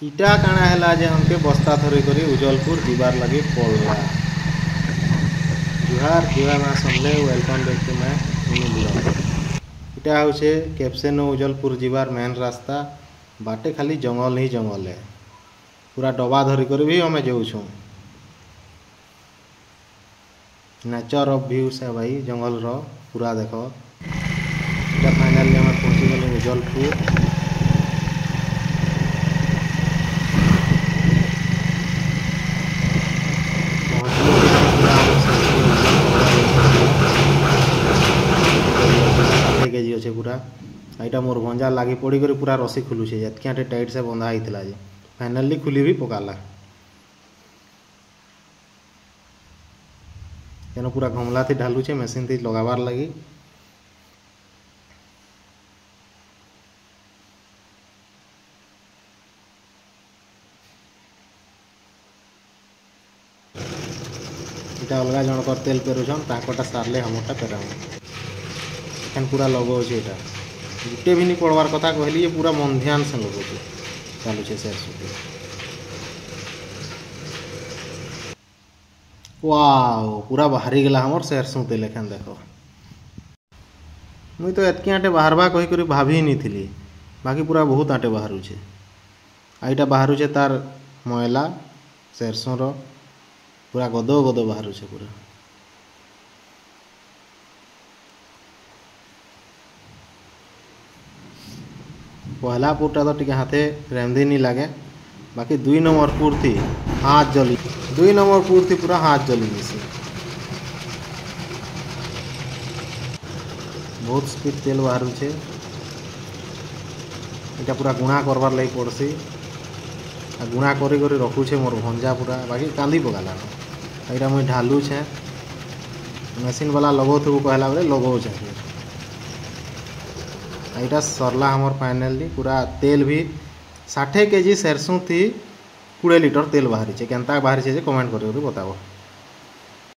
इटा काना है जे हमके बस्ता धरी करी उजलपुर जीवार लगी पड़ला। जुहार जुहार माँ समझे welcome back to my mini blog. इटा हूँ कैप्सेन उजलपुर जीवार मेन रास्ता बाटे खाली जंगल ही जंगल है। पूरा डबा धरी कर भी हमें जाऊँ नेचर ऑफ व्यू से भाई जंगल रो पूरा देख फाइनाली हमें पहुँची गले उजलपुर। केजी अच्छे पूरा यहाँ मोर भंजा लगी पड़कर पूरा रसी खुलुचे जितके टाइट से बंधा होता है फाइनाली खुली भी पकाला तेना पूरा घमला थी ढालुचे मेसीन थी लगाबार लगी। इटा अलग जनकर तेल पेरुछन ताकटा सारले हमरटा पेराम एखन पूरा लगौचे इटा गुटे भी नहीं पड़वार कथा कहली ये पूरा मन ध्यान से लगौचे चलुचे से वाओ पूरा बाहरी गला हमर सरसों तेल एखन देखो मुई तो एतकी आटे बाहरबा कही कर भाभी नहीं थी बाकी पूरा बहुत आटे बाहरुचे आईटा बाहरुचे तार मैला सरसों रो पूरा गदो गदो बाहरुचे पूरा पहला पुरटा तो टिके हाथे रेमदी नहीं लगे बाकी 2 नंबर पुर थी हाथ जली 2 नंबर पुर थी पूरा हाथ जली मिसी बहुत स्पीड तेल बाहर छे इटा पूरा गुणा करवार लगी पड़सी गुणा करी करी रखुचे मोर भंजा पूरा बाकी कांदी पकाला यहाँ मुझे ढालुचे मेसीन वाला लगौथु कहला बेले लगौचे यहाँ सरला हमर फाइनली पूरा तेल भी 60 केजी सरसों थी 20 लिटर तेल बाहरी केनता बाहरी कमेंट कर बताओ।